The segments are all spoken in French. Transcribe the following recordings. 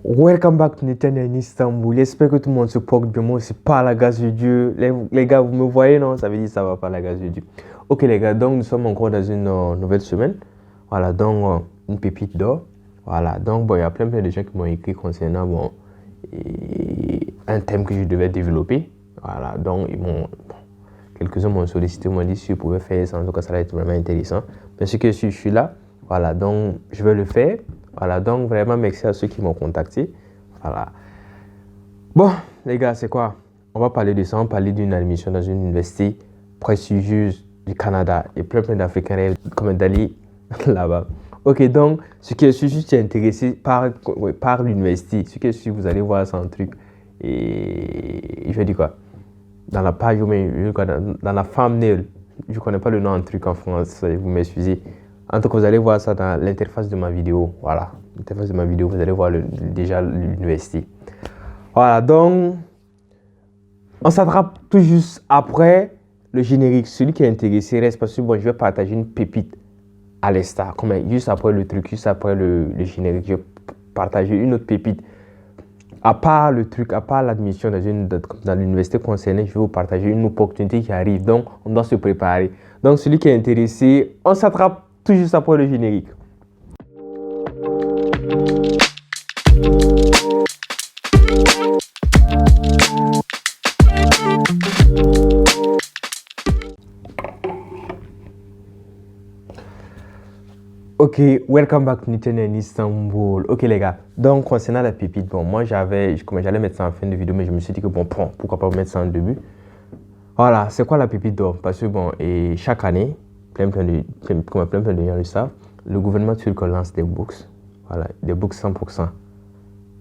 Welcome back to Netanya in Istanbul. J'espère que tout le monde se porte bien. Moi aussi, par la grâce de Dieu. Les gars, vous me voyez, non? Ça veut dire que ça va par la grâce de Dieu. Ok, les gars, donc nous sommes encore dans une nouvelle semaine. Voilà, donc une pépite d'or. Voilà, donc bon, il y a plein de gens qui m'ont écrit concernant un thème que je devais développer. Voilà, donc quelques-uns m'ont sollicité, m'ont dit si je pouvais faire ça. En tout cas, ça va être vraiment intéressant. Bien sûr que je suis là. Voilà, donc je vais le faire. Voilà, donc vraiment merci à ceux qui m'ont contacté. Voilà. Bon, les gars, c'est quoi? On va parler de ça. On va parler d'une admission dans une université prestigieuse du Canada. Et plein d'Africains rêvent comme d'aller là-bas. Ok, donc, ce qui est sûr, si tu es intéressé par l'université, ce qui est sûr, vous allez voir ça en truc. Et je dis quoi? Dans la page, dans la thumbnail, je ne connais pas le nom en truc en français, vous m'excusez. En tout cas, vous allez voir ça dans l'interface de ma vidéo. Voilà, l'interface de ma vidéo, vous allez voir déjà l'université. Voilà, donc, on s'attrape tout juste après le générique. Celui qui est intéressé reste parce que bon, je vais partager une pépite à l'instar. Juste après le truc, juste après le générique, je vais partager une autre pépite. À part le truc, à part l'admission dans l'université concernée, je vais vous partager une opportunité qui arrive. Donc, on doit se préparer. Donc, celui qui est intéressé, on s'attrape tout juste après le générique. Ok, welcome back to Netanya in Istanbul. Ok les gars, donc concernant la pépite, bon moi j'allais mettre ça en fin de vidéo, mais je me suis dit que bon, pourquoi pas mettre ça en début. Voilà, c'est quoi la pépite d'or? Parce que bon, et chaque année, plein de gens le savent, le gouvernement turc lance des bourses. Voilà, des bourses 100%.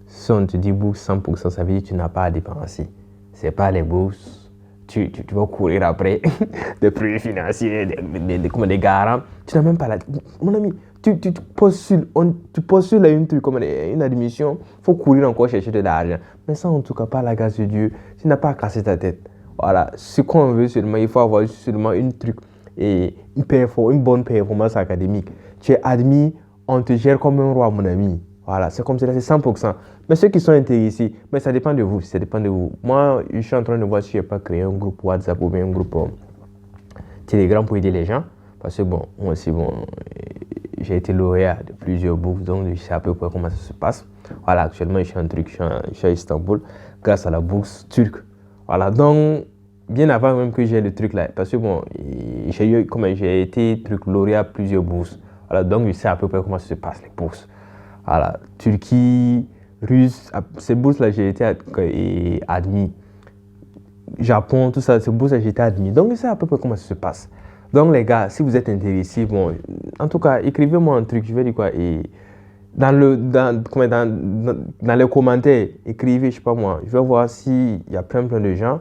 Si on te dit bourse 100%, ça veut dire que tu n'as pas à dépenser. C'est pas les bourses, tu vas courir après des prix financiers, des garants. Tu n'as même pas la... Mon ami, tu postules à une admission, il faut courir encore chercher de l'argent. Mais ça, en tout cas, pas la grâce de Dieu. Tu n'as pas à casser ta tête. Voilà, ce qu'on veut seulement, il faut avoir seulement une bonne performance académique. Tu es admis, on te gère comme un roi, mon ami. Voilà, c'est comme ça, c'est 100%. Mais ceux qui sont intéressés, mais ça dépend de vous, ça dépend de vous. Moi, je suis en train de voir si je n'ai pas créé un groupe WhatsApp ou bien un groupe Telegram pour aider les gens. Parce que bon, moi aussi, bon, j'ai été lauréat de plusieurs bourses, donc je sais à peu près comment ça se passe. Voilà, actuellement, je suis à Istanbul grâce à la bourse turque. Voilà, donc, bien avant même que j'ai le truc là, parce que bon, j'ai été lauréat à plusieurs bourses. Voilà, donc je sais à peu près comment ça se passe, les bourses. Voilà, Turquie, Russe, ces bourses-là, j'ai été admis. Japon, tout ça, ces bourses-là, j'ai été admis. Donc, je sais à peu près comment ça se passe. Donc, les gars, si vous êtes intéressés, bon, en tout cas, écrivez-moi un truc, je vais dire quoi, et dans les commentaires, écrivez, je sais pas moi, je vais voir s'il y a plein de gens.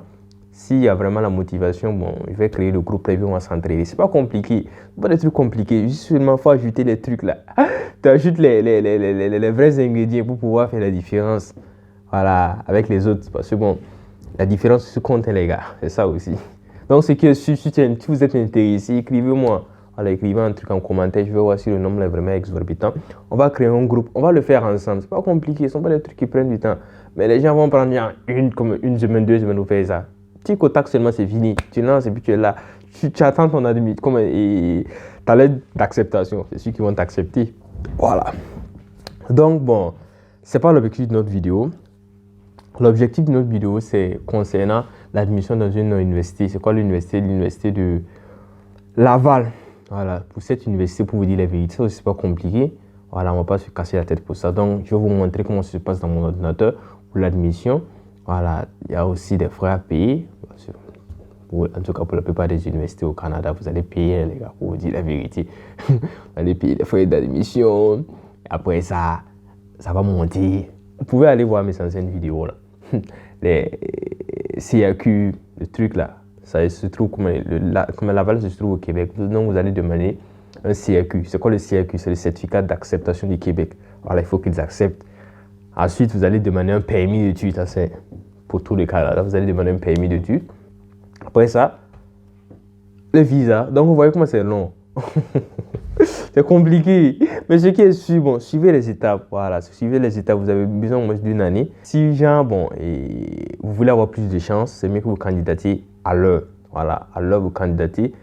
S'il y a vraiment la motivation, bon, je vais créer le groupe, là, on va s'entraider. C'est pas compliqué, pas des trucs compliqués, juste seulement faut ajouter les trucs là. Tu ajoutes les vrais ingrédients pour pouvoir faire la différence, voilà, avec les autres. Parce que bon, la différence se compte, les gars, c'est ça aussi. Donc, si vous êtes intéressé, écrivez-moi. Voilà, écrivez un truc en commentaire, je vais voir si le nombre est vraiment exorbitant. On va créer un groupe, on va le faire ensemble. C'est pas compliqué, ce sont pas des trucs qui prennent du temps. Mais les gens vont prendre une semaine, 2 semaines pour faire ça. Tic au tac seulement, c'est fini. Tu lances et puis tu es là. Tu attends ton admis. Tu as l'aide d'acceptation. C'est ceux qui vont t'accepter. Voilà. Donc, bon, c'est pas l'objectif de notre vidéo. L'objectif de notre vidéo, c'est concernant l'admission dans une université. C'est quoi l'université? L'université de Laval. Voilà, pour cette université, pour vous dire la vérité, ça aussi, c'est pas compliqué. Voilà, on va pas se casser la tête pour ça. Donc, je vais vous montrer comment ça se passe dans mon ordinateur pour l'admission. Voilà, il y a aussi des frais à payer. En tout cas, pour la plupart des universités au Canada, vous allez payer, les gars, pour vous dire la vérité. Vous allez payer les frais d'admission. Après ça, ça va monter. Vous pouvez aller voir mes anciennes vidéos là. Les CAQ, le truc là, ça se trouve comme Laval se trouve au Québec. Donc vous allez demander un CAQ. C'est quoi le CAQ? C'est le certificat d'acceptation du Québec. Voilà, il faut qu'ils acceptent. Ensuite, vous allez demander un permis d'études. Ça c'est pour tous les Canada. Vous allez demander un permis d'études. Après ça, le visa. Donc vous voyez comment c'est long. C'est compliqué. Mais ce qui est sûr, bon, suivez les étapes. Voilà, suivez les étapes. Vous avez besoin au moins d'une année. Si, genre, bon, et vous voulez avoir plus de chance, c'est mieux que vous candidatez à l'heure. Voilà, à l'heure, vous candidatez.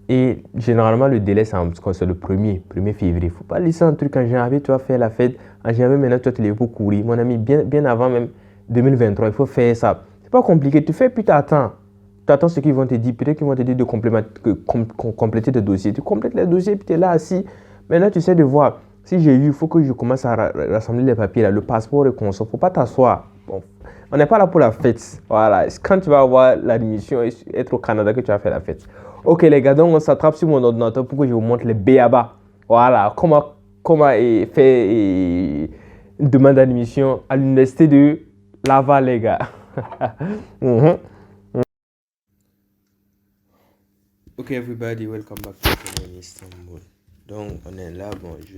Et généralement, le délai, c'est le 1er février. Il ne faut pas laisser un truc en janvier, tu vas faire la fête. En janvier, maintenant, tu vas te lever pour courir. Mon ami, bien avant même 2023, il faut faire ça. C'est pas compliqué. Tu fais, puis tu attends. Tu attends ce qu'ils vont te dire. Peut-être qu'ils vont te dire de compléter tes dossiers. Tu complètes les dossiers, puis tu es là assis. Maintenant, tu sais de voir. Si j'ai eu, il faut que je commence à rassembler les papiers, là, le passeport et consort. Il ne faut pas t'asseoir. Bon, on n'est pas là pour la fête. Voilà. C'est quand tu vas avoir l'admission et être au Canada que tu vas faire la fête. Ok les gars, donc on s'attrape sur mon ordinateur pour que je vous montre les BABA. Voilà, comment faire une demande d'admission à l'université de Laval les gars. Mhm. Ok everybody, welcome back to Istanbul. Donc on est là, bon je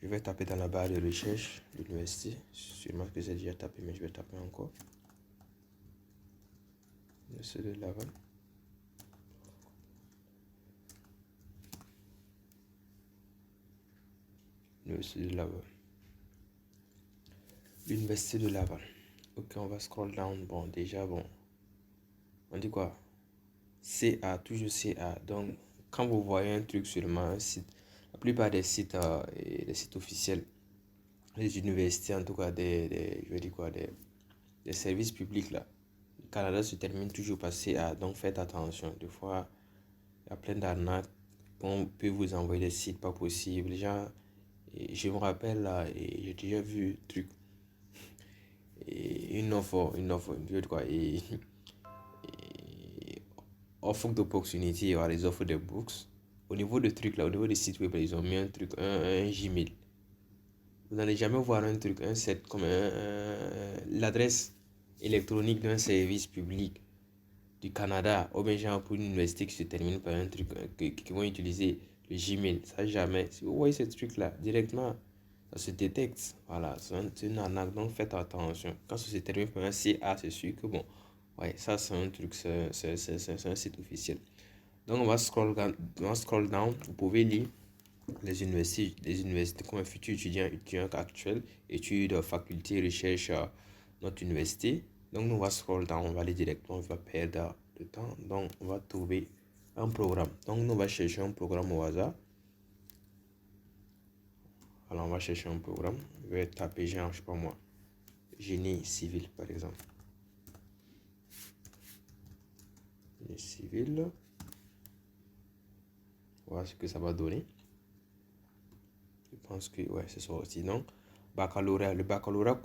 vais taper dans la barre de recherche de l'université. Sûrement que j'ai déjà tapé mais je vais taper encore. L'université de Laval. L'université de Laval. L'université de Laval. Ok, on va scroll down. Bon, déjà, bon, on dit quoi? CA, toujours CA. Donc, quand vous voyez un truc sur un site, la plupart des sites, des sites officiels, les universités, en tout cas, je vais dire quoi, des services publics, là, le Canada se termine toujours par CA. Donc, faites attention. Des fois, il y a plein d'arnaques. On peut vous envoyer des sites pas possibles. Genre, je me rappelle, là, et j'ai déjà vu un truc. Et je veux dire quoi, offre d'opportunité, voilà, les offres de books. Au niveau de trucs là, au niveau des sites web, ils ont mis un truc, un Gmail. Vous n'allez jamais voir un truc, un set comme l'adresse électronique d'un service public du Canada, ou bien genre pour une université qui se termine par un truc qui vont utiliser le Gmail. Ça jamais. Si vous voyez ce truc là, directement, ça se détecte. Voilà, c'est une arnaque, donc faites attention. Quand ça se termine par un CA, c'est sûr que bon, ouais, ça c'est un truc, c'est un site officiel. Donc on va scroll down. Vous pouvez lire les universités comme un futur étudiant actuel, études, faculté, recherche, notre université. Donc nous on va scroll down, on va aller directement, on va perdre de temps. Donc on va trouver un programme. Donc nous on va chercher un programme au hasard. Alors on va chercher un programme. Je vais taper genre, je sais pas moi, génie civil par exemple. Génie civil. Voilà ce que ça va donner. Je pense que ouais, c'est ça aussi. Donc, baccalauréat. Le baccalauréat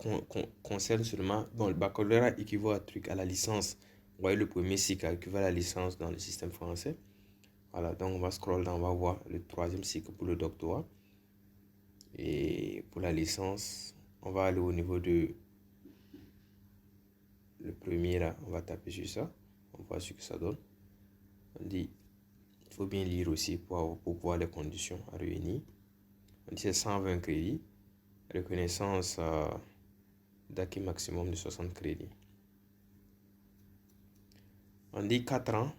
concerne seulement. Bon, le baccalauréat équivaut à la licence. Vous voyez, le premier cycle équivaut à la licence dans le système français. Voilà, donc on va scroll down, on va voir le troisième cycle pour le doctorat. Et pour la licence, on va aller au niveau de le premier là. On va taper sur ça. On voit ce que ça donne. On dit, il faut bien lire aussi pour voir les conditions à réunir. On dit c'est 120 crédits. Reconnaissance d'acquis maximum de 60 crédits. On dit 4 ans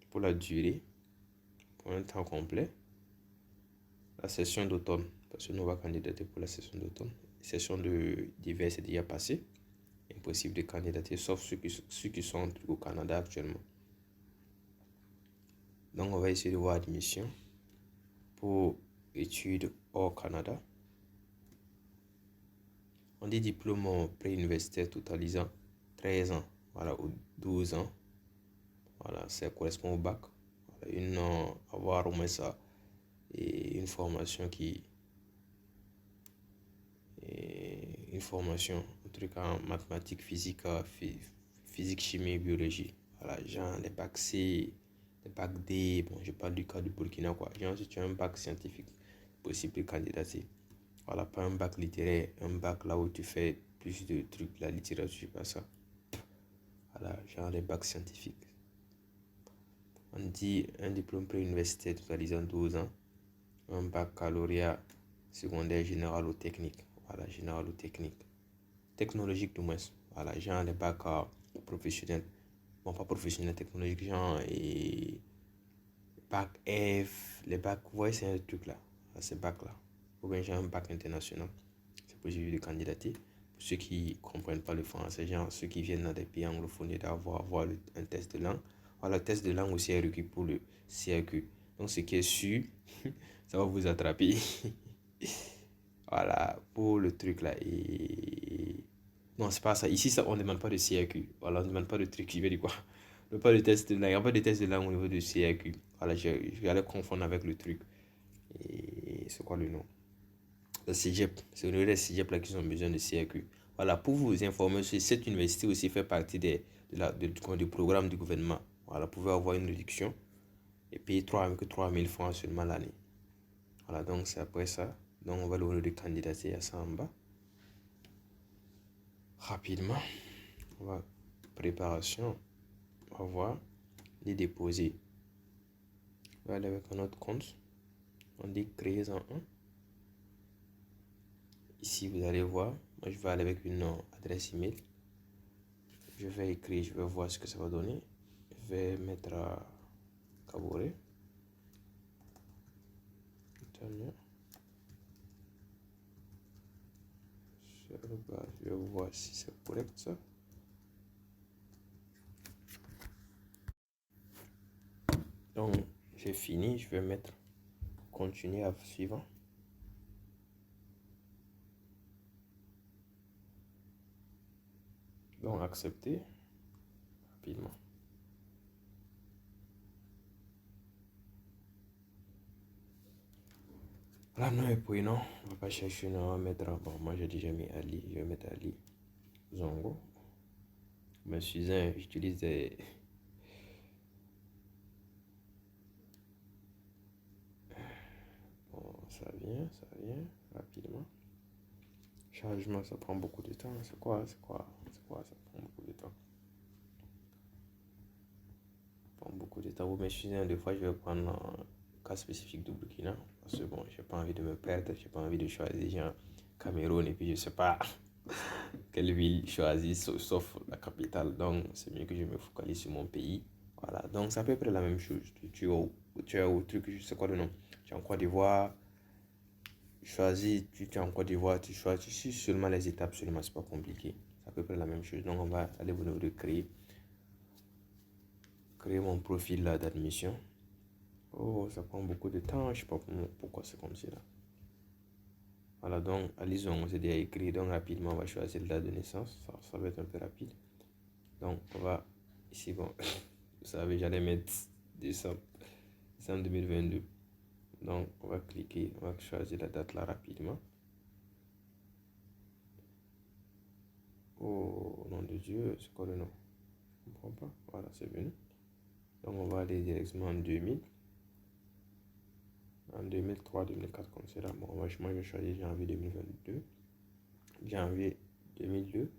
pour la durée, pour un temps complet. La session d'automne, parce que nous on va candidater pour la session d'automne. La session d'hiver c'est déjà passé. Impossible de candidater, sauf ceux qui sont au Canada actuellement. Donc on va essayer de voir admission pour études hors Canada. On dit diplôme pré-universitaire totalisant 13 ans, voilà, ou 12 ans. Voilà, ça correspond au bac. Voilà, avoir au moins ça et une formation une formation, un truc en mathématiques, physique, physique, chimie, biologie. Voilà, genre les bacs C, les bacs D, bon, je parle du cas du Burkina, quoi. Genre, si tu as un bac scientifique, possible de candidater. Voilà, pas un bac littéraire, un bac là où tu fais plus de trucs, la littérature, pas ça. Voilà, genre les bacs scientifiques. On dit un diplôme pré-universitaire totalisant 12 ans, un baccalauréat secondaire général ou technique. Voilà, général ou technique. Technologique du moins. Voilà, genre les bacs professionnels. Bon, pas professionnels, technologiques, genre et bac F, les bacs, vous voyez, c'est un truc là, ces bacs là. Ou bien j'ai un bac international, c'est possible de candidater. Pour ceux qui ne comprennent pas le français, genre ceux qui viennent dans des pays anglophones et d'avoir un test de langue. Voilà, le test de langue aussi est requis pour le CRQ. Donc ce qui est sûr, ça va vous attraper. Voilà, pour le truc là. Et... Non, c'est pas ça. Ici, ça, on ne demande pas de CRQ. Voilà, on ne demande pas de truc. Je vais dire quoi? On ne pas de test de langue. Il n'y a pas de test de langue au niveau de CRQ. Voilà, je vais aller confondre avec le truc. Et c'est quoi le nom? Le CEGEP. C'est au niveau des CEGEP là qu'ils ont besoin de CRQ. Voilà, pour vous informer, cette université aussi fait partie du programme du gouvernement. Voilà, vous pouvez avoir une réduction et payer 3 000 francs seulement l'année. Voilà, donc c'est après ça. Donc on va le de candidater à ça en bas. Rapidement, on va préparation, on va voir les déposer. On va aller avec un autre compte. On dit créer en un. Ici, vous allez voir. Moi, je vais aller avec une adresse email. Je vais écrire, je vais voir ce que ça va donner. Je vais mettre à Kaboré. Je vais voir si c'est correct ça. Donc, j'ai fini. Je vais mettre continuer à suivant. Donc, accepter rapidement. Là, non, et puis non, on va pas chercher, non, on va mettre, bon, moi j'ai déjà mis Ali, je vais mettre Ali Zongo. Mais Suzanne, j'utilise des... Bon, ça vient, rapidement. Chargement, ça prend beaucoup de temps, c'est quoi, ça prend beaucoup de temps. Ça prend beaucoup de temps, mais Suzanne, des fois, je vais prendre un cas spécifique du Burkina, parce que bon, j'ai pas envie de me perdre, j'ai pas envie de choisir, genre, Cameroun, et puis je sais pas quelle ville choisir, sauf la capitale. Donc, c'est mieux que je me focalise sur mon pays. Voilà, donc c'est à peu près la même chose. Tu es au truc, je sais quoi le nom. Tu es en Côte d'Ivoire, tu es en Côte d'Ivoire, tu choisis seulement les étapes, seulement, c'est pas compliqué. C'est à peu près la même chose. Donc, on va aller vous de créer mon profil là d'admission. Oh, ça prend beaucoup de temps, je sais pas pourquoi c'est comme ça là. Voilà, donc, on s'est déjà écrit, donc rapidement, on va choisir la date de naissance, ça va être un peu rapide. Donc, on va, ici, bon, vous savez, j'allais mettre décembre 2022. Donc, on va cliquer, on va choisir la date là rapidement. Oh, nom de Dieu, c'est quoi le nom? Je ne comprends pas. Voilà, c'est venu. Donc, on va aller directement en 2000. En 2003, 2004, comme c'est là. Bon, moi, je vais choisir janvier 2022. Janvier 2002.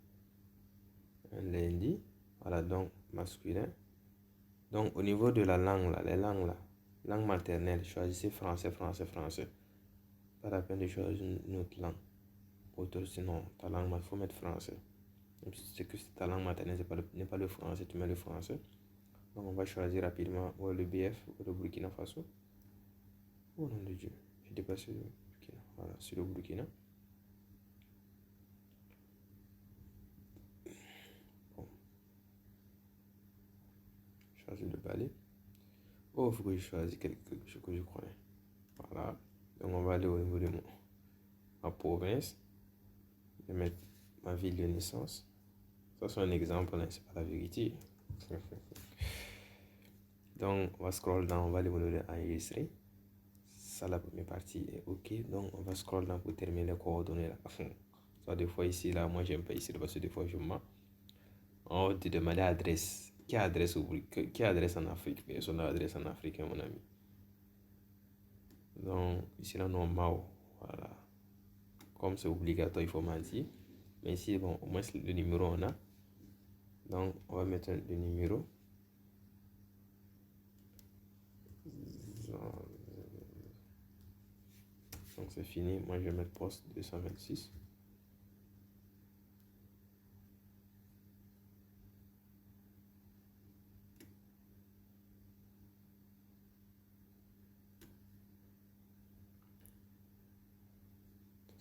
Un lundi. Voilà, donc, masculin. Donc, au niveau de la langue, là, les langues, là, langue maternelle, choisissez français, français, français. Pas la peine de choisir une autre langue. Autre, sinon, ta langue, il faut mettre français. C'est que ta langue maternelle n'est pas le français, tu mets le français. Donc, on va choisir rapidement le BF ou le Burkina Faso. Oh nom de Dieu, j'ai dépassé le Burkina. Voilà, c'est le Burkina. Bon, choisir le balai. Oh, il faut que je choisisse quelque chose que je connais. Voilà. Donc, on va aller au niveau de ma province. Je vais mettre ma ville de naissance. Ça, c'est un exemple, hein, c'est pas la vérité. Donc, on va scroll down, on va aller au niveau de enregistrer. Ça, la première partie est OK. Donc, on va scroll down pour terminer les coordonnées là. Soit des fois ici, là, moi, j'aime pas ici, parce que des fois, je mens. On va te demander l'adresse. Qui adresse en Afrique? Personne n'a adresse en Afrique, mon ami. Donc, ici, là, non, Mao. Voilà. Comme c'est obligatoire, il faut mentir. Mais ici, bon, au moins, le numéro, on a. Donc, on va mettre le numéro. Donc, c'est fini. Moi, je vais mettre poste 226.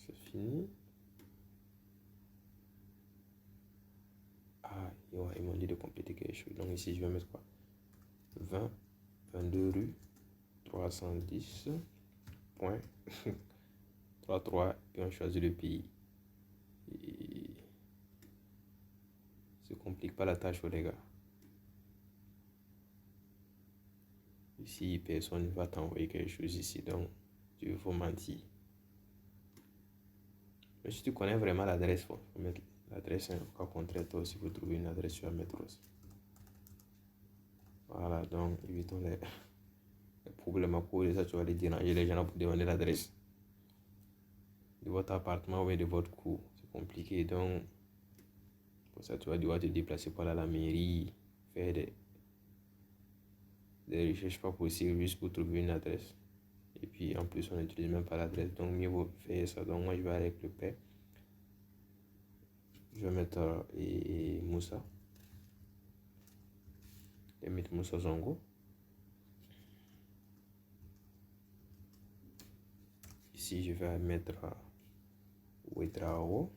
c'est fini. Ah, ils m'ont dit de compléter quelque chose. Donc ici, je vais mettre quoi? 20, 22 rue, 310, point, 33, et on choisit le pays. Et se complique pas la tâche, les gars. Ici, personne ne va t'envoyer quelque chose ici, donc tu faut mentir. Mais si tu connais vraiment l'adresse, il faut mettre l'adresse. Au cas contraire, toi aussi, vous trouvez une adresse, tu vas mettre aussi. Voilà, donc évitons les problèmes à cause de ça, tu vas les déranger les gens pour demander l'adresse de votre appartement ou de votre cour. C'est compliqué, donc pour ça, tu vas devoir te déplacer pour aller à la mairie, faire des recherches pas possibles juste pour trouver une adresse. Et puis en plus, on n'utilise même pas l'adresse, donc mieux vaut faire ça. Donc moi, je vais aller avec le père. Je vais mettre Moussa. Je vais mettre Moussa Zongo. Ici, je vais mettre Ouedrao.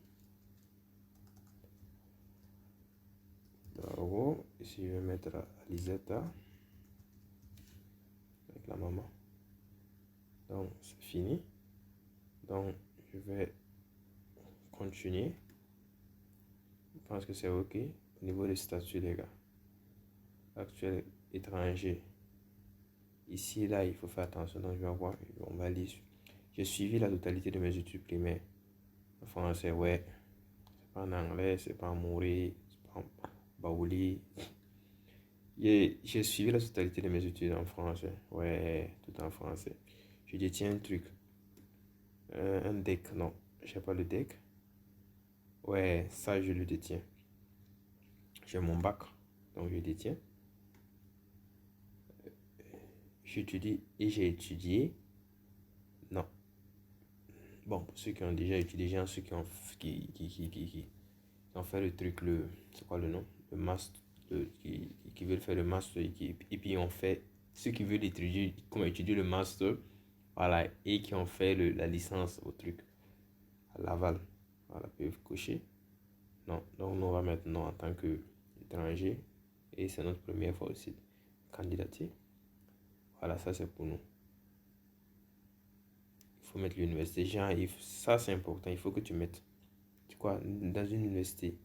Ici, je vais mettre Alizeta avec la maman. Donc, c'est fini. Donc, je vais continuer. Je pense que c'est OK. Au niveau des statuts, les gars. Actuel étranger. Ici, là, il faut faire attention. Donc, je vais voir. On va lire. J'ai suivi la totalité de mes études primaires. En français, ouais. C'est pas en anglais, c'est pas en maori, c'est pas en baouli. J'ai suivi la totalité de mes études en français. Ouais, tout en français. Je détiens un truc. Un deck, non. Je sais pas le deck. Ouais, ça, je le détiens. J'ai mon bac, donc je détiens. J'étudie et j'ai étudié. Non. Bon, pour ceux qui ont déjà étudié, ceux qui ont, qui ont fait le truc, c'est quoi le nom? Le master, qui veulent faire le master et puis ont fait, ceux qui veulent étudier, comment étudier le master, voilà, et qui ont fait la licence au truc, à Laval, voilà, peuvent cocher. Non, donc nous on va mettre non en tant qu'étranger et c'est notre première fois aussi candidater. Voilà, ça c'est pour nous. Il faut mettre l'université. Genre, ça c'est important, il faut que tu mettes, tu quoi, dans une université.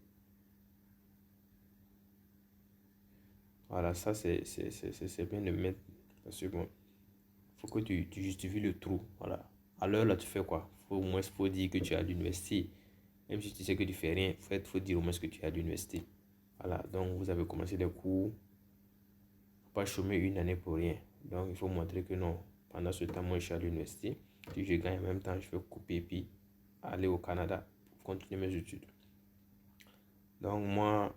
Voilà, ça c'est bien de mettre, parce que bon, faut que tu justifies le trou. Voilà. À l'heure là, tu fais quoi? Au moins, faut dire que tu es à l'université. Même si tu sais que tu fais rien, faut dire au moins que tu es à l'université. Voilà, donc vous avez commencé les cours, pas chômer une année pour rien. Donc il faut montrer que non, pendant ce temps, moi je suis à l'université. Si je gagne en même temps, je vais couper puis aller au Canada pour continuer mes études. Donc moi,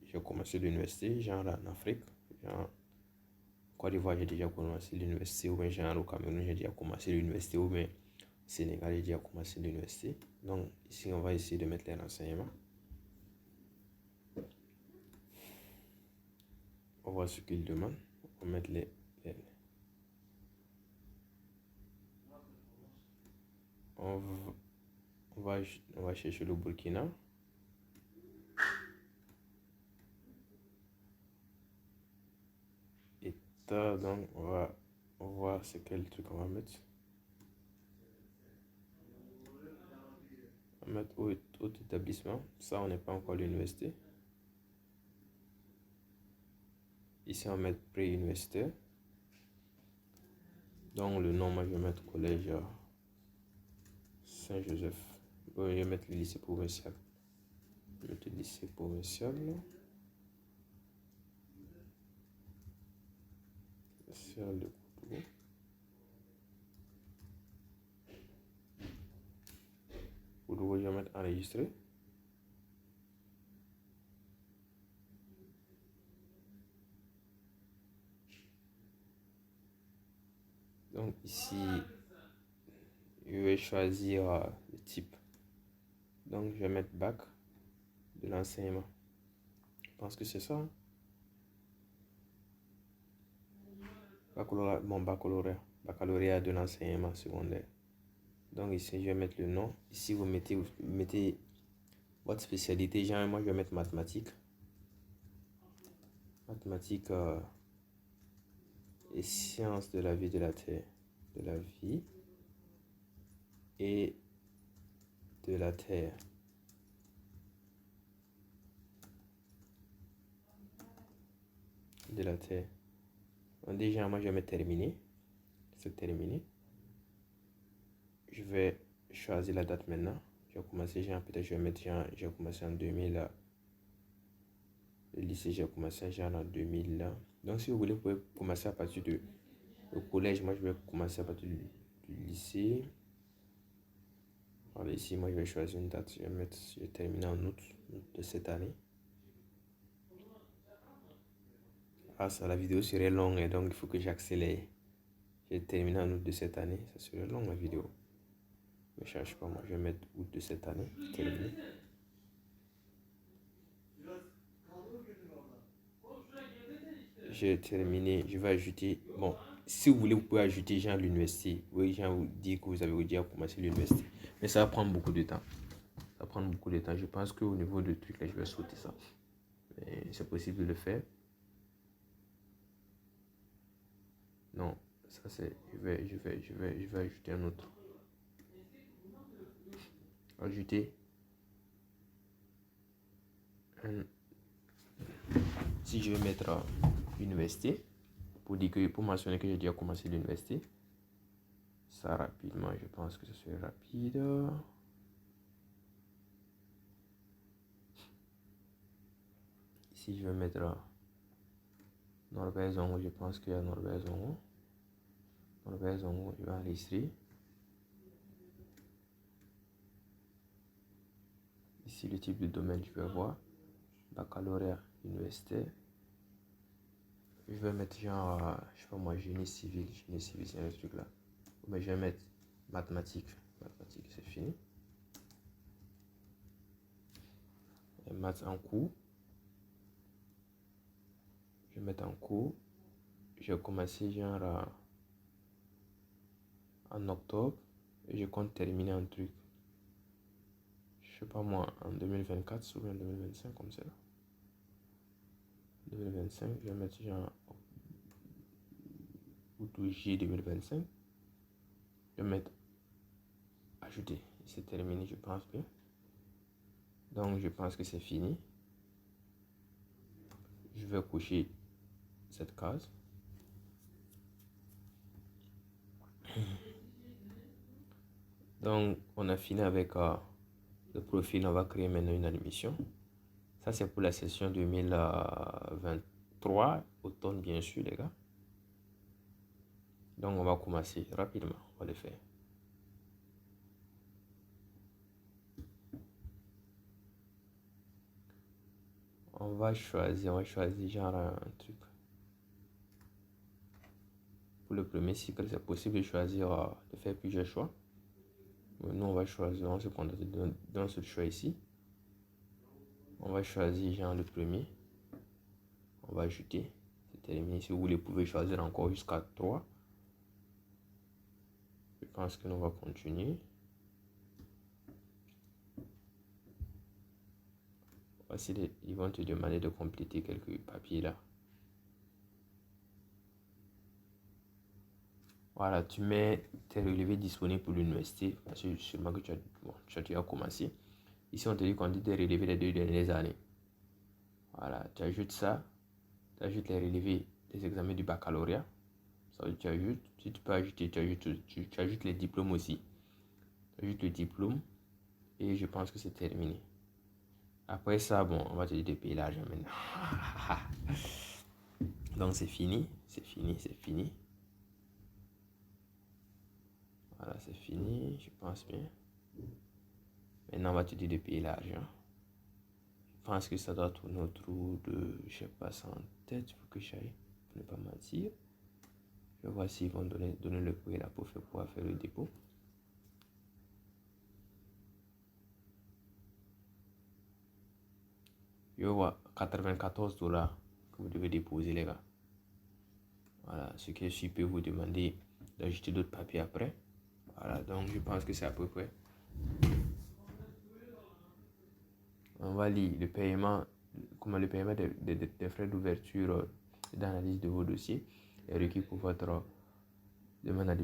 j'ai commencé l'université, genre en Afrique, genre Côte d'Ivoire, j'ai déjà commencé l'université, ou bien genre au Cameroun, j'ai déjà commencé l'université, ou bien au Sénégal, j'ai déjà commencé l'université. Donc ici, on va essayer de mettre les renseignements. On va voir ce qu'il demande. On va mettre on va chercher le Burkina. État, donc on va voir c'est quel truc on va mettre. On va mettre autre établissement. Ça, on n'est pas encore à l'université. Ici, on va mettre pré-universitaire. Donc le nom, moi je vais mettre collège Saint-Joseph. Je vais mettre le lycée provincial. Je vais mettre le lycée provincial. Sur le Koutouou. Koutouou, je vais mettre enregistré. Donc ici, je vais choisir le type. Donc je vais mettre bac de l'enseignement. Je pense que c'est ça. Hein? Baccalauréat, bon, baccalauréat de l'enseignement secondaire. Donc ici, je vais mettre le nom. Ici, vous mettez votre spécialité. Genre, moi, je vais mettre mathématiques. Mathématiques et sciences de la vie de la Terre. De la vie et de la Terre. De la Terre. Donc déjà, moi, je vais mettre terminé. C'est terminé. Je vais choisir la date maintenant. Je vais commencer, genre, peut-être je vais mettre, genre, j'ai commencé en 2000. Le lycée, j'ai commencé genre en 2000. Donc, si vous voulez, vous pouvez commencer à partir du collège. Moi, je vais commencer à partir du lycée. Alors, ici, moi, je vais choisir une date. Je vais terminer en août de cette année. Ah, ça, la vidéo serait longue et donc il faut que j'accélère. J'ai terminé en août de cette année. Ça serait long la vidéo. Ne cherche pas, moi, je vais mettre août de cette année. Terminé. J'ai terminé. Je vais ajouter. Bon, si vous voulez, vous pouvez ajouter genre l'université. Oui, genre vous dire que vous avez déjà commencé l'université. Mais ça va prendre beaucoup de temps. Ça va prendre beaucoup de temps. Je pense qu'au niveau de truc là, je vais sauter ça. Mais c'est possible de le faire. Non, ça c'est. Je vais ajouter un autre. Ajouter un. Si je vais mettre université, pour mentionner que j'ai déjà commencé l'université, ça rapidement, je pense que ce serait rapide. Ici, je vais mettre Norbert Zongo, je pense qu'il y a Norbert Zongo. Norbert Zongo, je vais enregistrer. Ici, le type de domaine, je vais voir. Baccalauréat universitaire. Je vais mettre genre, je sais pas moi, génie civil, c'est un truc là. Mais je vais mettre mathématiques. Mathématiques, c'est fini. Et maths en cours. Je vais mettre en cours. Je vais commencer genre en octobre. Et je compte terminer un truc. Je sais pas moi, en 2024 ou bien en 2025 comme ça. 2025, je vais mettre genre août ou juillet 2025. Je vais mettre ajouter. C'est terminé, je pense bien. Donc, je pense que c'est fini. Je vais cocher cette case. Donc, on a fini avec le profil. On va créer maintenant une animation. Ça, c'est pour la session 2023, automne, bien sûr, les gars. Donc, on va commencer rapidement. On va le faire. On va choisir genre un truc. Pour le premier cycle, c'est possible de choisir, de faire plusieurs choix. Mais nous, on va choisir, on se contente dans ce choix ici. On va choisir genre le premier. On va ajouter. C'est terminé. Si vous voulez, vous pouvez choisir encore jusqu'à 3. Je pense que nous va continuer. Voici ils vont te demander de compléter quelques papiers là. Voilà, tu mets tes relevés disponibles pour l'université parce que sûrement que tu as déjà commencé. Ici, on te dit qu'on dit de relever les 2 dernières années. Voilà, tu ajoutes ça. Tu ajoutes les relevés des examens du baccalauréat. Ça, tu ajoutes. Si tu peux ajouter, tu ajoutes les diplômes aussi. Tu ajoutes le diplôme et je pense que c'est terminé. Après ça, bon, on va te dire de payer l'argent maintenant. Donc, c'est fini. Voilà, c'est fini, je pense bien. Maintenant, on va te dire de payer l'argent. Je pense que ça doit tourner autour de, je sais pas ça en tête, il faut que j'aille, pour ne pas mentir. Je vais voir s'ils vont donner le prix là pour pouvoir faire le dépôt. Je vais voir 94 $ que vous devez déposer, les gars. Voilà, ce qui est sûr peut vous demander d'ajouter d'autres papiers après. Voilà, donc je pense que c'est à peu près. On va lire le paiement, comment le paiement des frais d'ouverture et d'analyse de vos dossiers est requis pour votre demande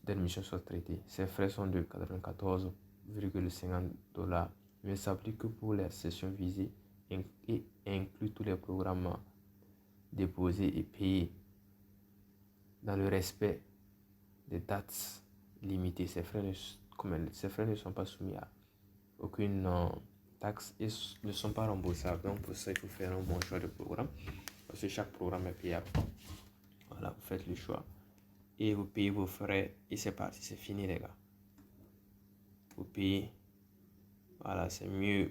d'admission soit traitée. Ces frais sont de 94,50 $, mais s'appliquent que pour la session visée et inclut tous les programmes déposés et payés dans le respect des dates limitées. Ces frais ne sont pas soumis à aucune taxe et ne sont pas remboursables. Donc pour ça, il faut faire un bon choix de programme parce que chaque programme est payable. Voilà, vous faites le choix et vous payez vos frais et c'est parti, c'est fini les gars. Vous payez, voilà, c'est mieux,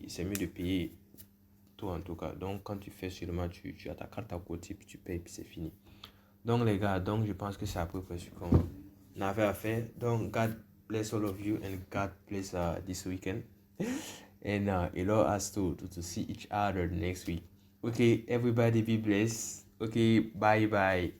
c'est mieux de payer tout en tout cas. Donc quand tu fais seulement, tu as ta carte à côté puis tu payes puis c'est fini. Donc les gars, donc je pense que c'est à peu près ce qu'on avait à faire. Donc God bless all of you and God bless this weekend. And allow us to see each other next week. Okay, everybody be blessed. Okay, bye bye.